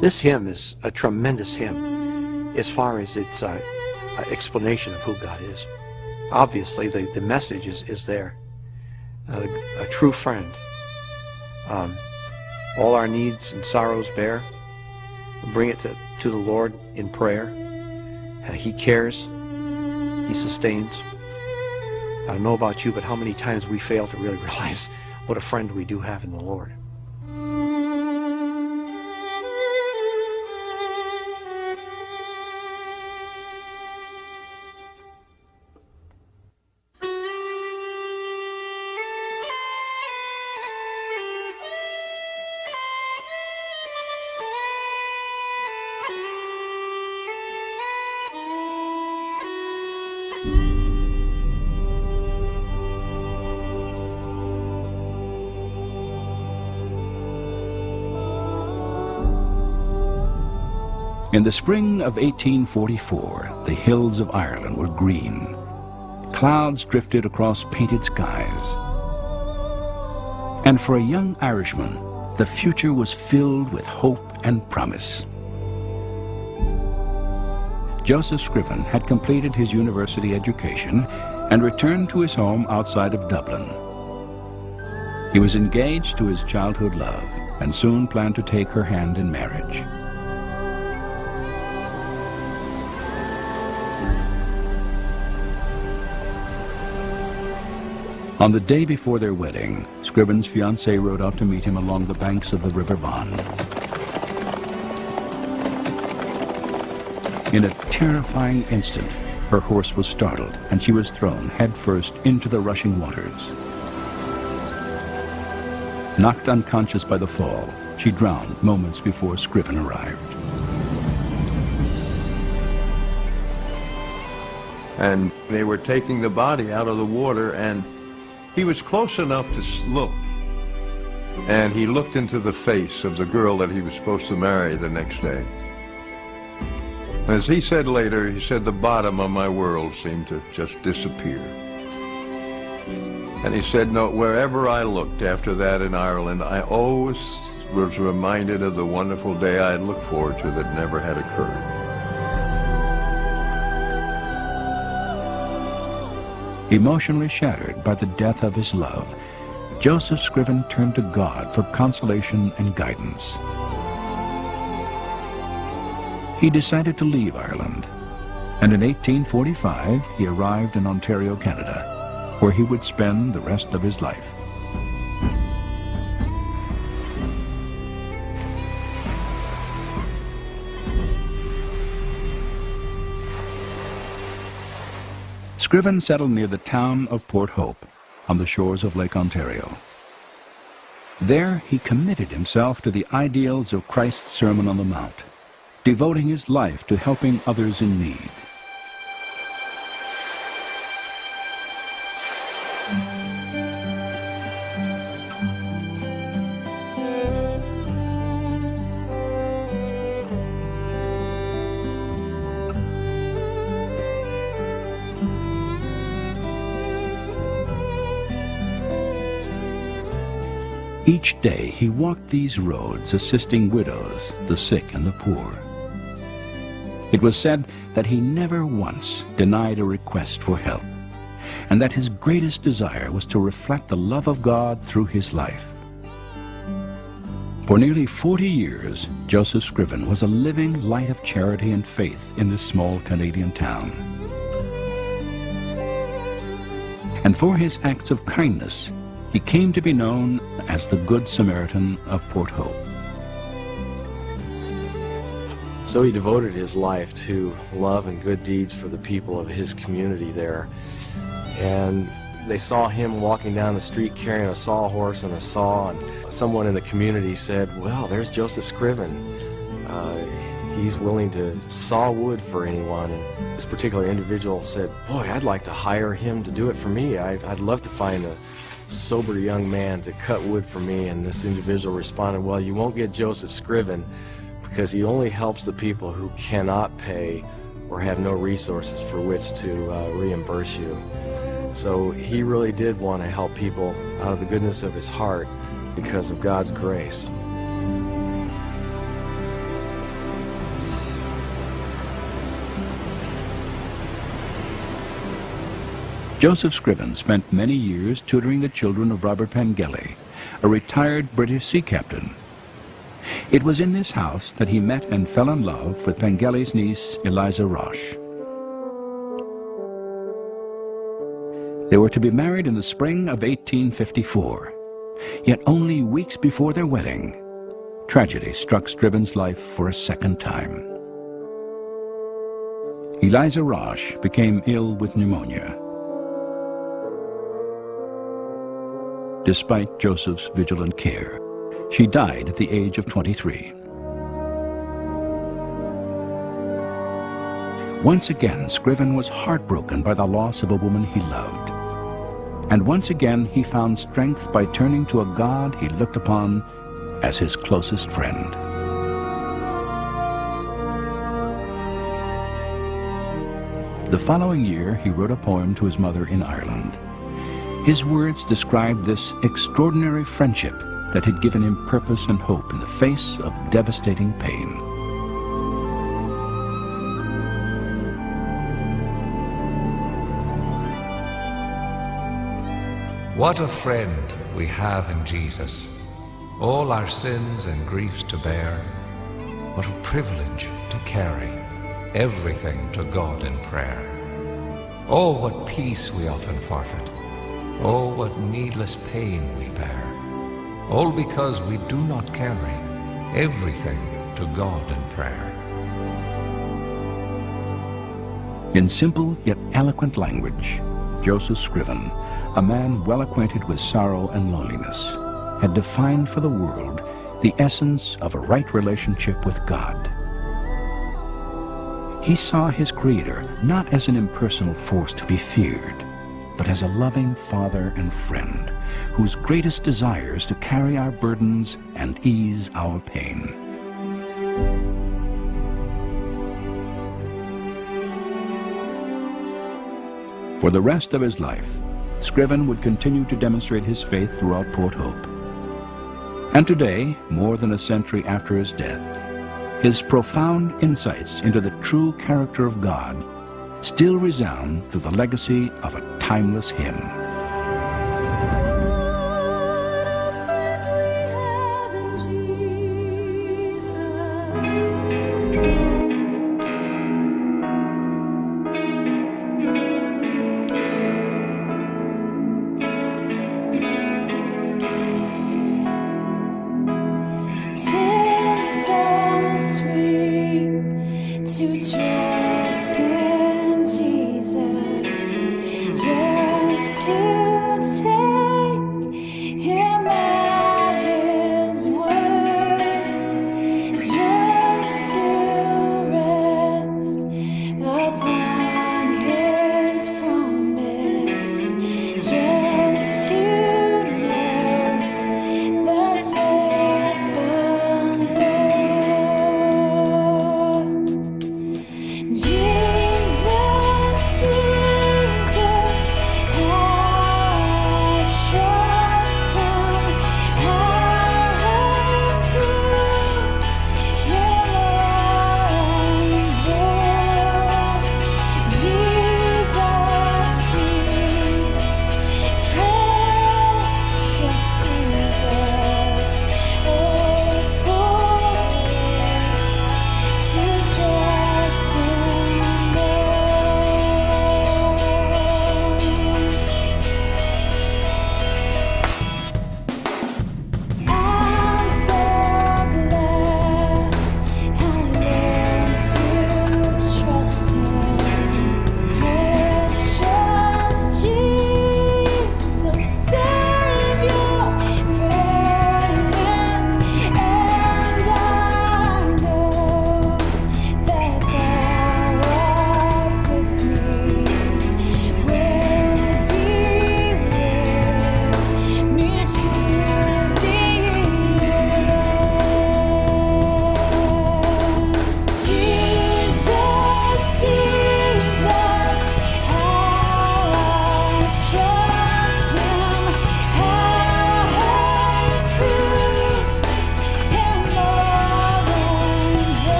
This hymn is a tremendous hymn as far as its explanation of who God is. Obviously, the message is there. A true friend. All our needs and sorrows bear. Bring it to the Lord in prayer. He cares. He sustains. I don't know about you, but how many times we fail to really realize what a friend we do have in the Lord. In the spring of 1844, the hills of Ireland were green. Clouds drifted across painted skies. And for a young Irishman, the future was filled with hope and promise. Joseph Scriven had completed his university education and returned to his home outside of Dublin. He was engaged to his childhood love and soon planned to take her hand in marriage. On the day before their wedding, Scriven's fiancée rode out to meet him along the banks of the River Bann. In a terrifying instant, her horse was startled and she was thrown headfirst into the rushing waters. Knocked unconscious by the fall, she drowned moments before Scriven arrived. And they were taking the body out of the water, and he was close enough to look, and he looked into the face of the girl that he was supposed to marry the next day. As he said later, he said, the bottom of my world seemed to just disappear. And he said, no, wherever I looked after that in Ireland, I always was reminded of the wonderful day I had looked forward to that never had occurred. Emotionally shattered by the death of his love, Joseph Scriven turned to God for consolation and guidance. He decided to leave Ireland, and in 1845 he arrived in Ontario, Canada, where he would spend the rest of his life. Scriven settled near the town of Port Hope, on the shores of Lake Ontario. There he committed himself to the ideals of Christ's Sermon on the Mount, devoting his life to helping others in need. Each day he walked these roads assisting widows, the sick, and the poor. It was said that he never once denied a request for help, and that his greatest desire was to reflect the love of God through his life. For nearly 40 years, Joseph Scriven was a living light of charity and faith in this small Canadian town. And for his acts of kindness, he came to be known as the Good Samaritan of Port Hope. So he devoted his life to love and good deeds for the people of his community there. And they saw him walking down the street carrying a sawhorse and a saw, and someone in the community said, well, there's Joseph Scriven. He's willing to saw wood for anyone. And this particular individual said, boy, I'd like to hire him to do it for me. I'd love to find a sober young man to cut wood for me. And this individual responded, well, you won't get Joseph Scriven because he only helps the people who cannot pay or have no resources for which to reimburse you. So he really did want to help people out of the goodness of his heart because of God's grace. Joseph Scriven spent many years tutoring the children of Robert Pengelly, a retired British sea captain. It was in this house that he met and fell in love with Pengelly's niece, Eliza Roche. They were to be married in the spring of 1854. Yet only weeks before their wedding, tragedy struck Scriven's life for a second time. Eliza Roche became ill with pneumonia. Despite Joseph's vigilant care, she died at the age of 23. Once again, Scriven was heartbroken by the loss of a woman he loved. And once again, he found strength by turning to a God he looked upon as his closest friend. The following year, he wrote a poem to his mother in Ireland. His words described this extraordinary friendship that had given him purpose and hope in the face of devastating pain. What a friend we have in Jesus, all our sins and griefs to bear. What a privilege to carry everything to God in prayer. Oh, what peace we often forfeit. Oh, what needless pain we bear. All because we do not carry everything to God in prayer. In simple yet eloquent language, Joseph Scriven, a man well acquainted with sorrow and loneliness, had defined for the world the essence of a right relationship with God. He saw his Creator not as an impersonal force to be feared, but as a loving Father and friend whose greatest desire is to carry our burdens and ease our pain. For the rest of his life, Scriven would continue to demonstrate his faith throughout Port Hope. And today, more than a century after his death, his profound insights into the true character of God still resound through the legacy of a timeless hymn.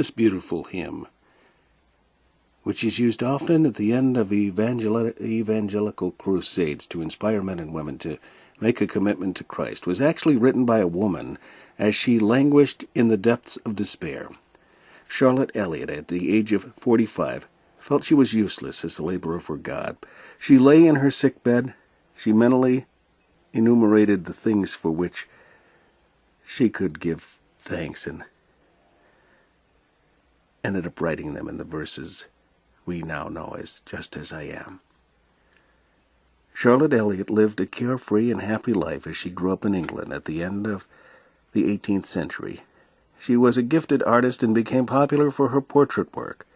this beautiful hymn, which is used often at the end of evangelical crusades to inspire men and women to make a commitment to Christ, was actually written by a woman as she languished in the depths of despair. Charlotte Elliott, at the age of 45, felt she was useless as a laborer for God. She lay in her sick bed. She mentally enumerated the things for which she could give thanks and ended up writing them in the verses we now know as Just As I Am. Charlotte Elliott lived a carefree and happy life as she grew up in England at the end of the 18th century. She was a gifted artist and became popular for her portrait work.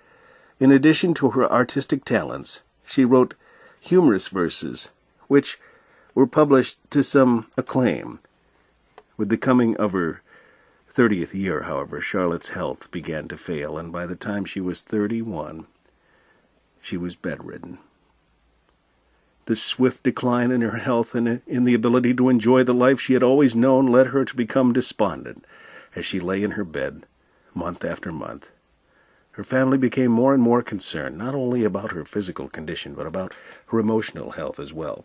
In addition to her artistic talents, she wrote humorous verses, which were published to some acclaim. With the coming of her 30th year, however, Charlotte's health began to fail, and by the time she was 31, she was bedridden. The swift decline in her health and in the ability to enjoy the life she had always known led her to become despondent as she lay in her bed month after month. Her family became more and more concerned, not only about her physical condition, but about her emotional health as well.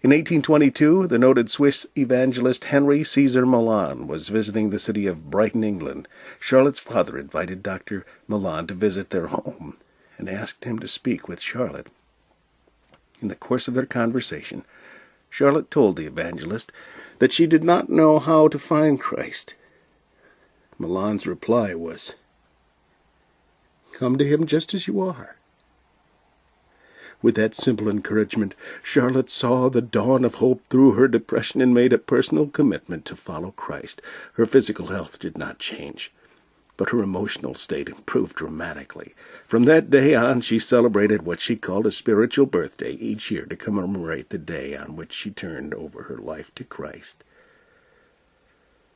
In 1822, the noted Swiss evangelist Henry Caesar Milan was visiting the city of Brighton, England. Charlotte's father invited Dr. Milan to visit their home and asked him to speak with Charlotte. In the course of their conversation, Charlotte told the evangelist that she did not know how to find Christ. Milan's reply was, "Come to him just as you are." With that simple encouragement, Charlotte saw the dawn of hope through her depression and made a personal commitment to follow Christ. Her physical health did not change, but her emotional state improved dramatically. From that day on, she celebrated what she called a spiritual birthday each year to commemorate the day on which she turned over her life to Christ.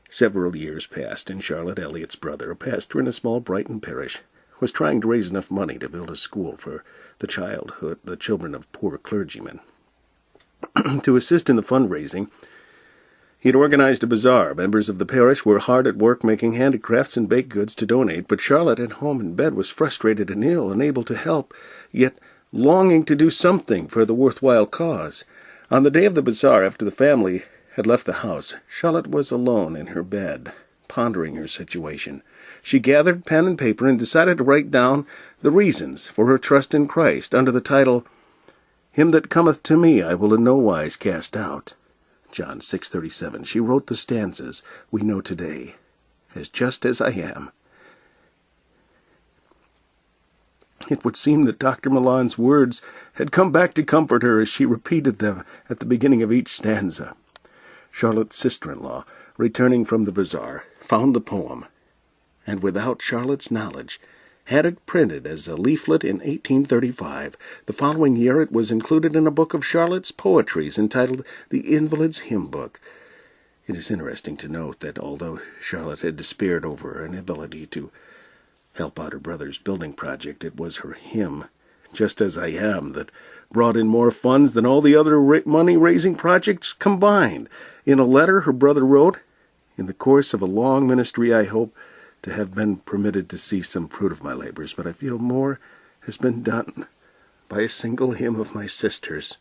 Several years passed, and Charlotte Elliott's brother, a pastor in a small Brighton parish, was trying to raise enough money to build a school for the children of poor clergymen. To assist in the fundraising, he had organized a bazaar. Members of the parish were hard at work making handicrafts and baked goods to donate, but Charlotte, at home in bed, was frustrated and ill, unable to help, yet longing to do something for the worthwhile cause. On the day of the bazaar, after the family had left the house, Charlotte was alone in her bed, pondering her situation. She gathered pen and paper and decided to write down the reasons for her trust in Christ under the title, "Him that cometh to me I will in no wise cast out." John 6:37. She wrote the stanzas we know today as Just As I Am. It would seem that Dr. Milan's words had come back to comfort her as she repeated them at the beginning of each stanza. Charlotte's sister-in-law, returning from the bazaar, found the poem, and without Charlotte's knowledge, had it printed as a leaflet in 1835. The following year it was included in a book of Charlotte's poetries entitled The Invalid's Hymn Book. It is interesting to note that although Charlotte had despaired over her inability to help out her brother's building project, it was her hymn, Just As I Am, that brought in more funds than all the other money-raising projects combined. In a letter her brother wrote, "In the course of a long ministry I hope to have been permitted to see some fruit of my labors, but I feel more has been done by a single hymn of my sister's."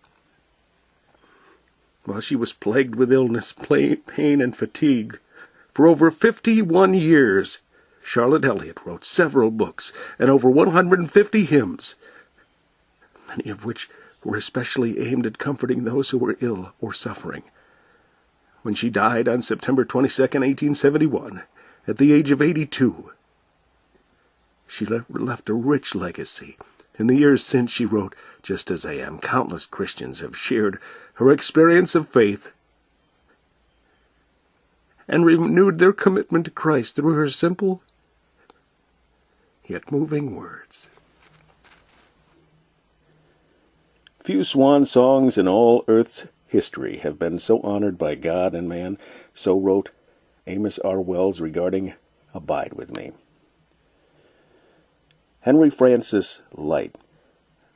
While she was plagued with illness, pain, and fatigue, for over 51 years, Charlotte Elliott wrote several books and over 150 hymns, many of which were especially aimed at comforting those who were ill or suffering. When she died on September 22, 1871, at the age of 82, she left a rich legacy. In the years since she wrote Just As I Am, countless Christians have shared her experience of faith and renewed their commitment to Christ through her simple yet moving words. Few swan songs in all earth's history have been so honored by God and man. So wrote Amos R. Wells regarding Abide With Me. Henry Francis Lyte,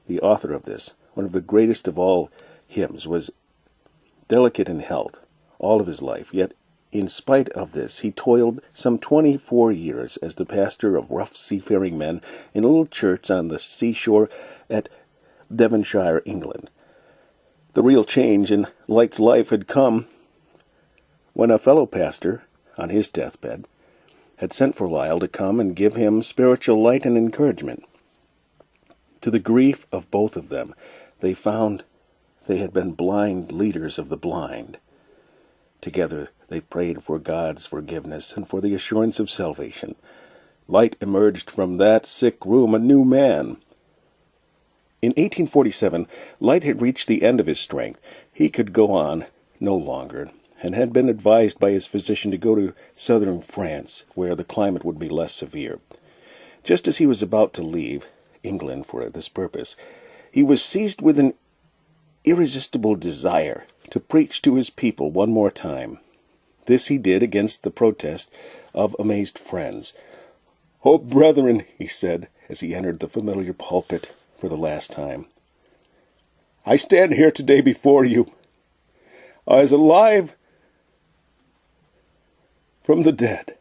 the author of this, one of the greatest of all hymns, was delicate in health all of his life, yet In spite of this, he toiled some 24 years as the pastor of rough seafaring men in a little church on the seashore at Devonshire, England. The real change in Light's life had come when a fellow pastor, on his deathbed, had sent for Lyle to come and give him spiritual light and encouragement. To the grief of both of them, they found they had been blind leaders of the blind. Together they prayed for God's forgiveness and for the assurance of salvation. Light emerged from that sick room a new man. In 1847, Light had reached the end of his strength. He could go on no longer, and had been advised by his physician to go to southern France, where the climate would be less severe. Just as he was about to leave England for this purpose, he was seized with an irresistible desire to preach to his people one more time. This he did against the protest of amazed friends. "Oh, brethren," he said, as he entered the familiar pulpit for the last time, "I stand here today before you as alive from the dead.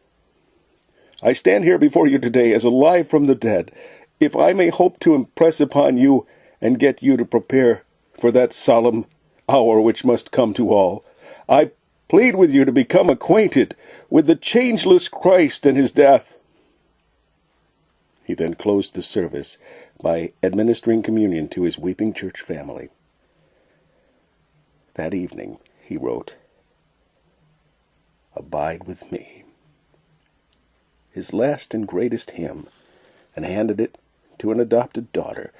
I stand here before you today as alive from the dead, if I may hope to impress upon you and get you to prepare for that solemn hour which must come to all. I plead with you to become acquainted with the changeless Christ and his death." He then closed the service by administering communion to his weeping church family. That evening, he wrote, "Abide with me," his last and greatest hymn, and handed it to an adopted daughter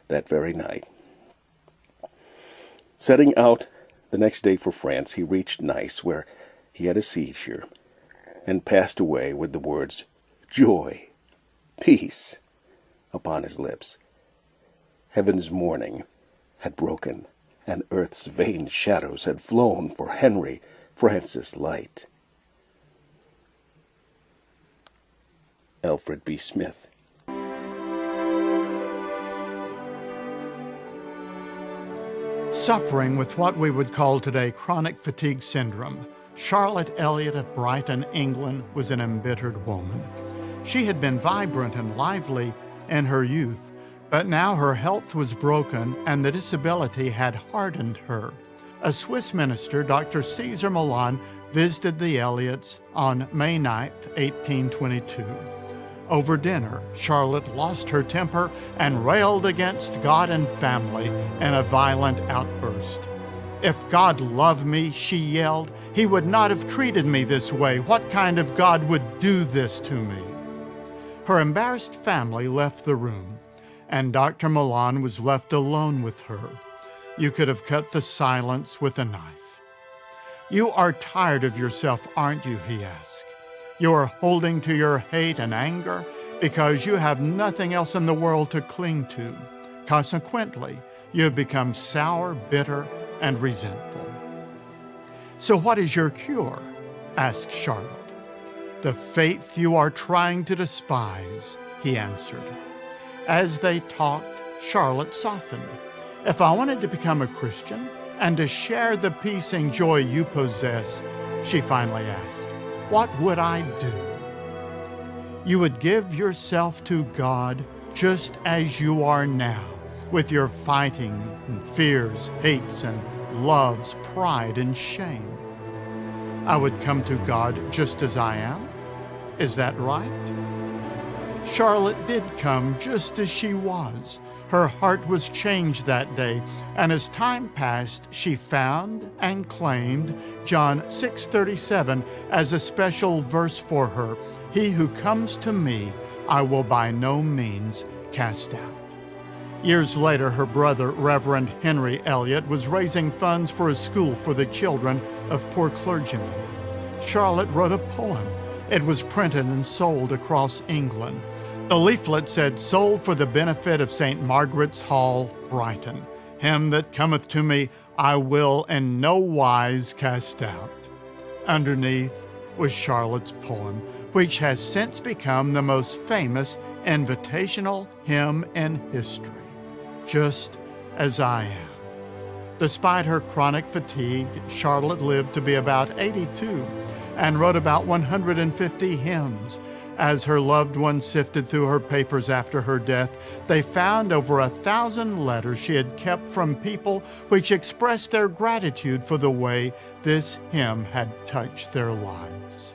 that very night. Setting out the next day for France, he reached Nice, where he had a seizure, and passed away with the words, "Joy, peace," upon his lips. Heaven's morning had broken, and earth's vain shadows had flown for Henry Francis Light. Alfred B. Smith. Suffering with what we would call today chronic fatigue syndrome, Charlotte Elliott of Brighton, England, was an embittered woman. She had been vibrant and lively in her youth, but now her health was broken and the disability had hardened her. A Swiss minister, Dr. Caesar Milan, visited the Elliots on May 9, 1822. Over dinner, Charlotte lost her temper and railed against God and family in a violent outburst. "If God loved me," she yelled, "he would not have treated me this way. What kind of God would do this to me?" Her embarrassed family left the room, and Dr. Milan was left alone with her. You could have cut the silence with a knife. "You are tired of yourself, aren't you?" he asked. "You are holding to your hate and anger because you have nothing else in the world to cling to. Consequently, you have become sour, bitter, and resentful." "So what is your cure?" asked Charlotte. "The faith you are trying to despise," he answered. As they talked, Charlotte softened. "If I wanted to become a Christian and to share the peace and joy you possess," she finally asked, "what would I do?" "You would give yourself to God just as you are now, with your fighting and fears, hates and loves, pride and shame." "I would come to God just as I am? Is that right?" Charlotte did come just as she was. Her heart was changed that day, and as time passed, she found and claimed John 6:37 as a special verse for her. "He who comes to me, I will by no means cast out." Years later, her brother, Reverend Henry Elliott, was raising funds for a school for the children of poor clergymen. Charlotte wrote a poem. It was printed and sold across England. The leaflet said, "Sold for the benefit of St. Margaret's Hall, Brighton. Him that cometh to me, I will in no wise cast out." Underneath was Charlotte's poem, which has since become the most famous invitational hymn in history, "Just as I Am." Despite her chronic fatigue, Charlotte lived to be about 82. and wrote about 150 hymns. As her loved ones sifted through her papers after her death, they found over 1,000 letters she had kept from people which expressed their gratitude for the way this hymn had touched their lives.